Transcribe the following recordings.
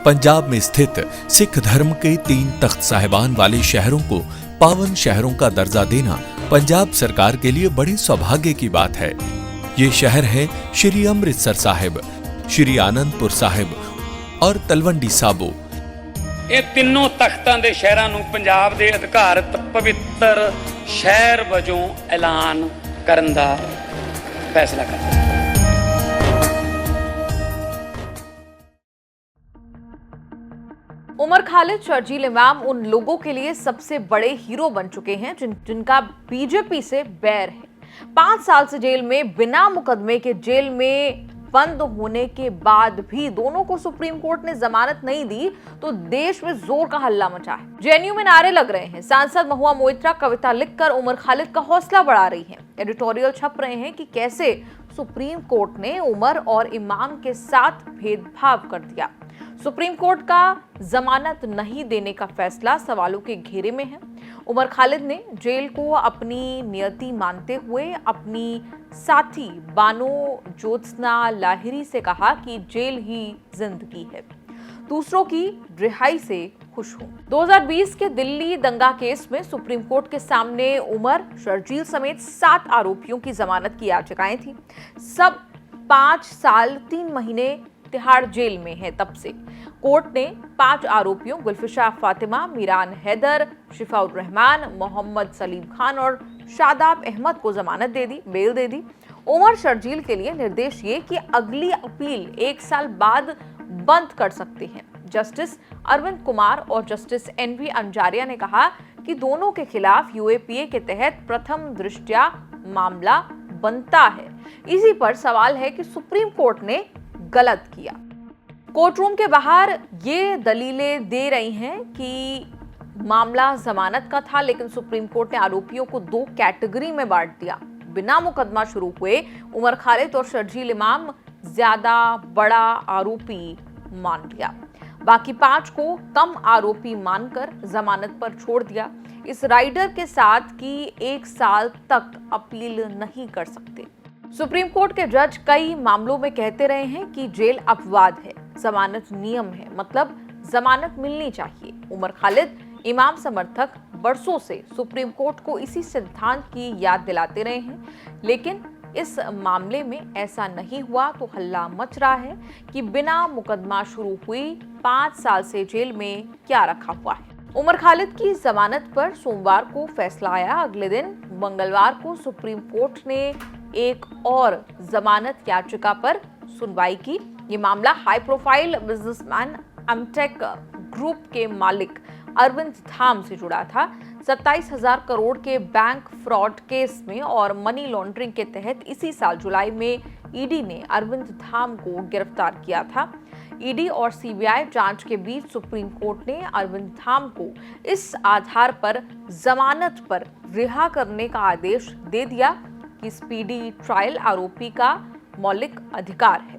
पंजाब में स्थित सिख धर्म के 3 तख्त साहिबान वाले शहरों को पावन शहरों का दर्जा देना पंजाब सरकार के लिए बड़े सौभाग्य की बात है। ये शहर है श्री अमृतसर साहिब, श्री आनंदपुर साहिब और तलवंडी साबो। ਇਹ ਤਿੰਨੋਂ ਤਖਤਾਂ ਦੇ ਸ਼ਹਿਰਾਂ ਨੂੰ ਪੰਜਾਬ ਦੇ ਅਧਿਕਾਰਤ ਪਵਿੱਤਰ ਸ਼ਹਿਰ ਵਜੋਂ ਐਲਾਨ ਕਰਨ ਦਾ ਫੈਸਲਾ ਕੀਤਾ। उमर खालिद शर्जील इमाम उन लोगों के लिए सबसे बड़े हीरो बन चुके हैं जिनका बीजेपी से बैर है। 5 साल से जेल में बिना मुकदमे के जेल में बंद होने के बाद भी दोनों को सुप्रीम कोर्ट ने जमानत नहीं दी तो देश में जोर का हल्ला मचा है। जेएनयू में नारे लग रहे हैं। सांसद महुआ मोइत्रा कविता लिखकर उमर खालिद का हौसला बढ़ा रही हैं। एडिटोरियल छप रहे हैं कि कैसे सुप्रीम कोर्ट ने उमर और इमाम के साथ भेदभाव कर दिया। सुप्रीम कोर्ट का जमानत नहीं देने का फैसला सवालों के घेरे में है। उमर खालिद ने जेल को अपनी नियति मानते हुए अपनी साथी बानो ज्योत्सना लाहिरी से कहा कि जेल ही जिंदगी है, दूसरों की रिहाई से खुश हूं। 2020 के दिल्ली दंगा केस में सुप्रीम कोर्ट के सामने उमर, शर्जील समेत 7 आरोपियों की जमानत की याचिकाएं थी। सब 5 साल 3 महीने तिहाड़ जेल में है। तब से कोर्ट ने 5 आरोपियों गुलफिशा फातिमा, मीरान हैदर, शिफाउर रहमान, मोहम्मद सलीम खान और शादाब अहमद को जमानत दे दी, बेल दे दी। उमर शर्जील के लिए निर्देश ये कि अगली अपील 1 साल बाद बंद कर सकते हैं। जस्टिस अरविंद कुमार और जस्टिस एनवी अंजारिया ने कहा कि दोनों के खिलाफ यूएपीए के तहत प्रथम दृष्टया मामला बनता है। इसी पर सवाल है कि सुप्रीम कोर्ट ने गलत किया। कोर्टरूम के बाहर ये दलीलें दे रही हैं कि मामला जमानत का था, लेकिन सुप्रीम कोर्ट ने आरोपियों को 2 कैटेगरी में बांट दिया। बिना मुकदमा शुरू हुए उमर खालिद और शर्जील इमाम ज्यादा बड़ा आरोपी मान लिया, बाकी 5 को कम आरोपी मानकर जमानत पर छोड़ दिया। इस राइडर के साथ कि 1 साल तक अपील नहीं कर सकते। सुप्रीम कोर्ट के जज कई मामलों में कहते रहे हैं कि जेल अपवाद है, जमानत नियम है, मतलब जमानत मिलनी चाहिए। उमर खालिद इमाम समर्थक बरसों से सुप्रीम कोर्ट को इसी सिद्धांत की याद दिलाते रहे हैं, लेकिन इस मामले में ऐसा नहीं हुआ तो हल्ला मच रहा है कि बिना मुकदमा शुरू हुई 5 साल से जेल में क्या रखा हुआ है। उमर खालिद की जमानत पर सोमवार को फैसला आया। अगले दिन मंगलवार को सुप्रीम कोर्ट ने एक और जमानत याचिका पर सुनवाई की। ये मामला high profile businessman Amtek group के मालिक अरविंद धाम से जुड़ा था। 27,000 करोड़ के बैंक फ्रॉड केस में और मनी लॉन्ड्रिंग के तहत इसी साल जुलाई में ईडी ने अरविंद धाम को गिरफ्तार किया था। ईडी और सीबीआई जांच के बीच सुप्रीम कोर्ट ने अरविंद धाम को इस आधार पर जमानत पर रिहा करने का आदेश दे दिया कि स्पीडी ट्रायल आरोपी का मौलिक अधिकार है।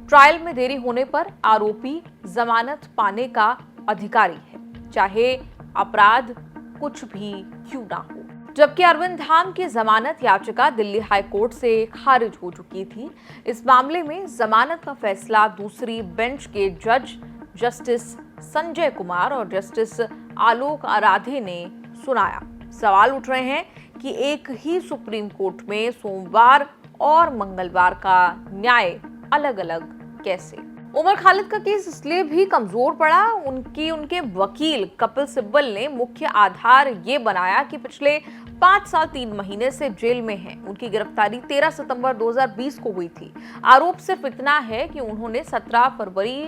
ट्रायल में देरी होने पर आरोपी जमानत पाने का अधिकारी है, चाहे अपराध कुछ भी क्यों ना हो। जबकि अरविंद धाम की जमानत याचिका दिल्ली हाई कोर्ट से खारिज हो चुकी थी। इस मामले में जमानत का फैसला दूसरी बेंच के जज जस्टिस संजय कुमार और जस्टिस आलोक आराधे ने सुनाया। सवाल उठ रहे हैं कि एक ही सुप्रीम कोर्ट में सोमवार और मंगलवार का न्याय अलग अलग कैसे। उमर खालिद का केस इसलिए भी कमजोर पड़ा उनके वकील कपिल सिब्बल ने मुख्य आधार ये बनाया कि पिछले 5 साल 3 महीने से जेल में हैं। उनकी गिरफ्तारी 13 सितंबर 2020 को हुई थी। आरोप सिर्फ इतना है कि उन्होंने 17 फरवरी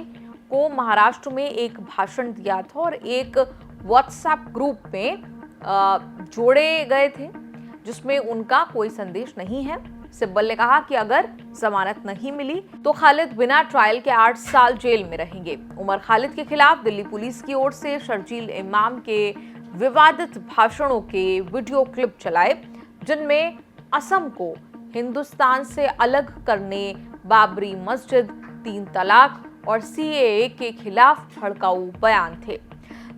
को महाराष्ट्र में एक भाषण दिया था और एक व्हाट्सएप ग्रुप में जोड़े गए थे जिसमें उनका कोई संदेश नहीं है। सिब्बल ने कहा कि अगर जमानत नहीं मिली तो खालिद बिना ट्रायल के 8 साल जेल में रहेंगे। उमर खालिद के खिलाफ दिल्ली पुलिस की ओर से शर्जील इमाम के विवादित भाषणों के वीडियो क्लिप चलाए, जिनमें असम को हिंदुस्तान से अलग करने, बाबरी मस्जिद, 3 तलाक और सीएए के खिलाफ भड़काऊ बयान थे।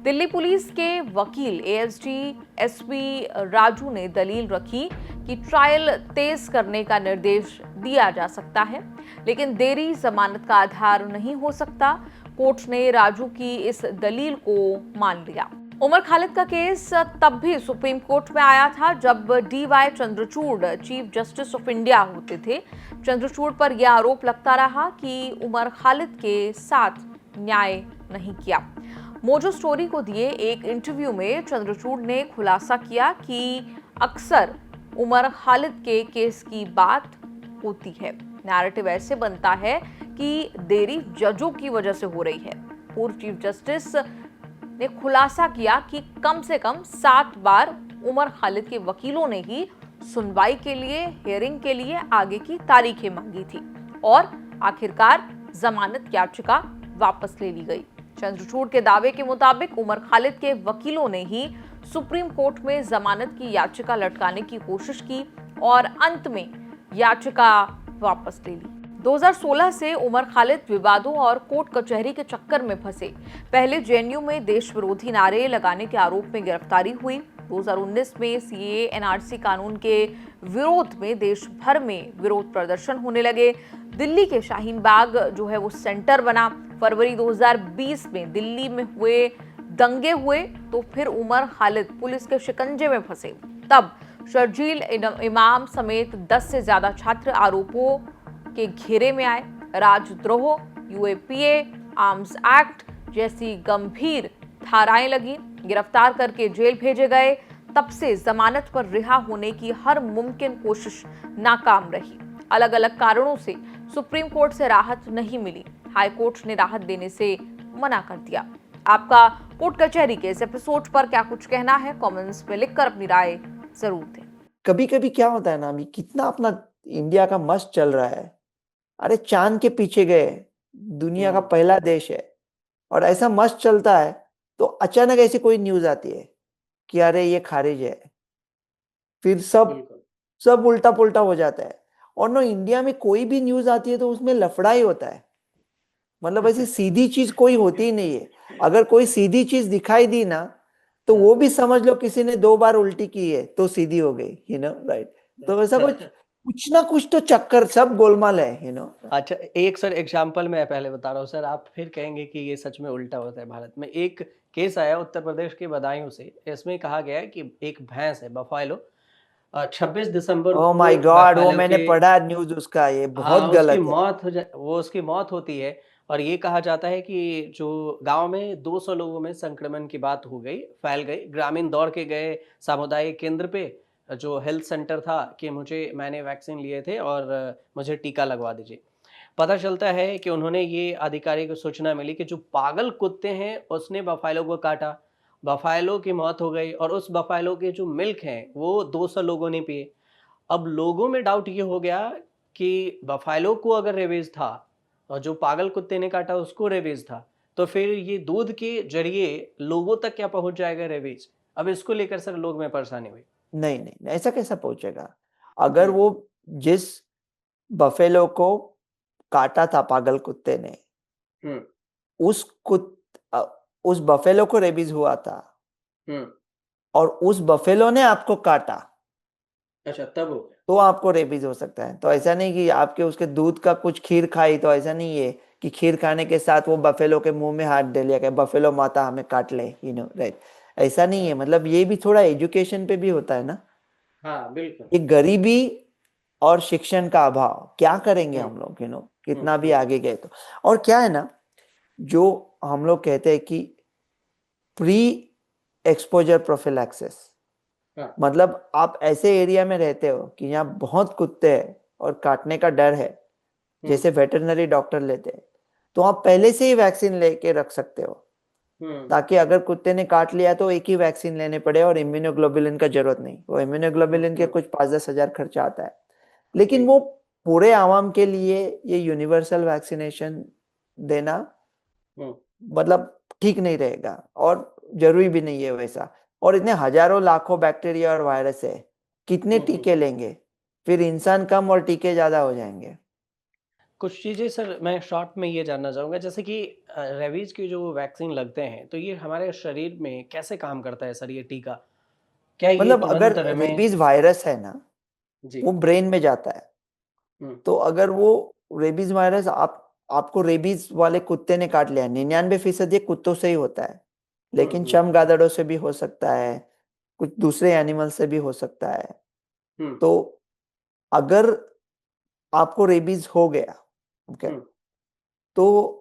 दिल्ली पुलिस के वकील एएसडी एसपी राजू ने दलील रखी कि ट्रायल तेज करने का निर्देश दिया जा सकता है, लेकिन देरी जमानत का आधार नहीं हो सकता। कोर्ट ने राजू की इस दलील को मान लिया। उमर खालिद का केस तब भी सुप्रीम कोर्ट में आया था जब DY Chandrachud chief justice of India होते थे। चंद्रचूड़ पर यह आरोप लगता रहा कि उमर खालिद के साथ न्याय नहीं किया। मोजो स्टोरी को दिए एक इंटरव्यू में चंद्रचूड़ ने खुलासा किया कि अक्सर उमर खालिद के केस की बात होती है। नैरेटिव ऐसे बनता है कि देरी जजों की वजह से हो रही है। पूर्व चीफ जस्टिस ने खुलासा किया कि कम से कम 7 बार उमर खालिद के वकीलों ने ही सुनवाई के लिए, हियरिंग के लिए आगे की तारीखें मांगी थी और आखिरकार जमानत याचिका वापस ले ली गई। चंद्रचूड़ के दावे के मुताबिक उमर खालिद के वकीलों ने ही सुप्रीम कोर्ट में जमानत की याचिका लटकाने की कोशिश की और अंत में याचिका वापस ले ली। 2016 से उमर खालिद विवादों और कोर्ट कचहरी के चक्कर में फंसे। पहले जेएनयू में देश विरोधी नारे लगाने के आरोप में गिरफ्तारी हुई। 2019 में सीएए एनआरसी कानून के विरोध में देश भर में विरोध प्रदर्शन होने लगे। दिल्ली के शाहीन बाग जो है वो सेंटर बना। फरवरी 2020 में दिल्ली में हुए दंगे हुए तो फिर उमर खालिद पुलिस के शिकंजे में फंसे। तब शर्जील इमाम समेत 10 से ज्यादा छात्र आरोपों के घेरे में आए। राजद्रोह, यूएपीए, आर्म्स एक्ट जैसी गंभीर धाराएं लगी। गिरफ्तार करके जेल भेजे गए। तब से जमानत पर रिहा होने की हर मुमकिन कोशिश नाकाम रही। अलग अलग कारणों से सुप्रीम कोर्ट से राहत नहीं मिली। हाई कोर्ट ने राहत देने से मना कर दिया। आपका कोर्ट कचहरी के इस एपिसोड पर क्या कुछ कहना है? कमेंट्स में लिखकर अपनी राय जरूर दें। कभी कभी क्या होता है ना, अभी कितना अपना इंडिया का मस्त चल रहा है, अरे चांद के पीछे गए, दुनिया का पहला देश है और ऐसा मस्त चलता है तो अचानक ऐसी कोई न्यूज आती है कि अरे ये खारिज है, फिर सब उल्टा पुल्टा हो जाता है। और नो, इंडिया में कोई भी न्यूज आती है तो उसमें लफड़ा ही होता है। मतलब ऐसी सीधी चीज कोई होती ही नहीं है। अगर कोई सीधी चीज दिखाई दी ना तो वो भी समझ लो किसी ने 2 बार उल्टी की है तो सीधी हो गई, राइट। तो ऐसा कुछ ना कुछ तो चक्कर, सब गोलमाल है, अच्छा, एक सर एग्जाम्पल मैं पहले बता रहा हूँ सर, आप फिर कहेंगे कि ये सच में उल्टा होता है। भारत में एक केस आया उत्तर प्रदेश के बदायूं से। इसमें कहा गया है कि एक भैंस है buffalo, 26 December oh my God, वो मैंने पढ़ा न्यूज उसका, ये बहुत गलत है। उसकी मौत होती है और ये कहा जाता है कि जो गांव में 200 लोगों में संक्रमण की बात हो गई, फैल गई। ग्रामीण दौड़ के गए सामुदायिक केंद्र पे, जो हेल्थ सेंटर था, कि मैंने वैक्सीन लिए थे और मुझे टीका लगवा दीजिए। पता चलता है कि उन्होंने ये अधिकारी को सूचना मिली कि जो पागल कुत्ते हैं उसने बफेलो को काटा, बफेलो की मौत हो गई और उस बफेलो के जो मिल्क हैं वो 200 लोगों ने पिए। अब लोगों में डाउट ये हो गया कि बफेलो को अगर रेबीज था और जो पागल कुत्ते ने काटा उसको रेबीज था, तो फिर ये दूध के जरिए लोगों तक क्या पहुंच जाएगा रेबीज? अब इसको लेकर सर लोग में परेशानी हुई। नहीं, ऐसा कैसा पहुंचेगा? अगर वो जिस बफेलो को काटा था पागल कुत्ते ने, उस बफेलो को रेबीज हुआ था और उस बफेलो ने आपको काटा, अच्छा, तब हो गया तो आपको रेबीज हो सकता है। तो ऐसा नहीं कि आपके उसके दूध का कुछ खीर खाई, तो ऐसा नहीं है कि खीर खाने के साथ वो बफेलो के मुंह में हाथ डाल लिया कि बफेलो माता हमें काट ले, राइट। ऐसा नहीं है। मतलब ये भी थोड़ा एजुकेशन पे भी होता है ना। हाँ बिल्कुल। ये गरीबी और शिक्षण का अभाव, क्या करेंगे हम लोग, कितना भी आगे गए तो। और क्या है ना, जो हम लोग कहते हैं कि प्री एक्सपोजर प्रोफिलैक्सिस, मतलब आप ऐसे एरिया में रहते हो कि यहाँ बहुत कुत्ते हैं और काटने का डर है, जैसे वेटरनरी डॉक्टर लेते हैं, तो आप पहले से ही वैक्सीन लेके रख सकते हो, ताकि अगर कुत्ते ने काट लिया तो एक ही वैक्सीन लेने पड़े और इम्यूनोग्लोबुलिन का जरूरत नहीं। वो इम्यूनोग्लोबुलिन के कुछ 5-10 हजार खर्चा आता है, लेकिन वो पूरे आवाम के लिए ये यूनिवर्सल वैक्सीनेशन देना मतलब ठीक नहीं रहेगा और जरूरी भी नहीं है वैसा। और इतने हजारों लाखों बैक्टीरिया और वायरस है, कितने टीके लेंगे? फिर इंसान कम और टीके ज्यादा हो जाएंगे। कुछ चीज़ें सर मैं शॉर्ट में ये जानना चाहूँगा, जैसे कि रेबीज की जो वैक्सीन लगते हैं तो ये हमारे शरीर में कैसे काम करता है सर, ये टीका? क्या ये मतलब अगर तुरंत हमें रेबीज वायरस है ना, जी वो ब्रेन में जाता है, तो अगर वो रेबीज वायरस आप आपको रेबीज वाले कुत्ते ने काट लिया, 99% ये कुत्तों से ही होता है, लेकिन हम्म। चमगादड़ों से भी हो सकता है, कुछ दूसरे एनिमल से भी हो सकता है। हम्म। तो अगर आपको रेबीज हो गया, ओके, हम्म। तो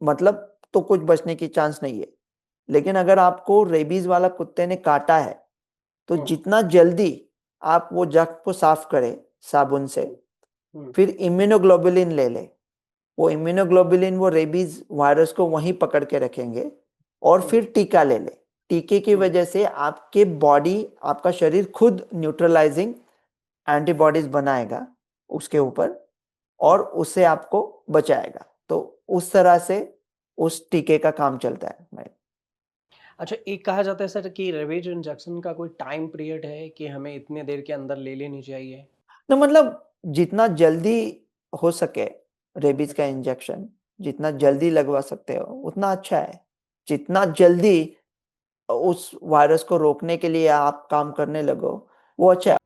मतलब तो कुछ बचने की चांस नहीं है। लेकिन अगर आपको रेबीज वाला कुत्ते ने काटा है, तो हम्म। जितना जल्दी आप वो जख्म को साफ करें साबुन से, हम्म। फिर इम्यूनोग्लोबुलिन ले लें। वो इम्यूनोग्लोबुलिन वो रेबीज वायरस को वहीं पकड़ के रखेंगे, और फिर टीका ले लें। टीके की वजह से आपके बॉडी, आपका शरीर खुद न्यूट्रलाइजिंग एंटीबॉडीज बनाएगा उसके ऊपर, और उससे आपको बचाएगा। तो उस तरह से उस टीके का काम चलता है। अच्छा, एक कहा जाता है सर कि रेबीज इंजेक्शन का कोई टाइम पीरियड है कि हमें इतने देर के अंदर ले लेनी चाहिए? तो मतलब जितना जल्दी हो सके रेबीज का इंजेक्शन, जितना जल्दी लगवा सकते हो उतना अच्छा है। जितना जल्दी उस वायरस को रोकने के लिए आप काम करने लगो, वो अच्छा है।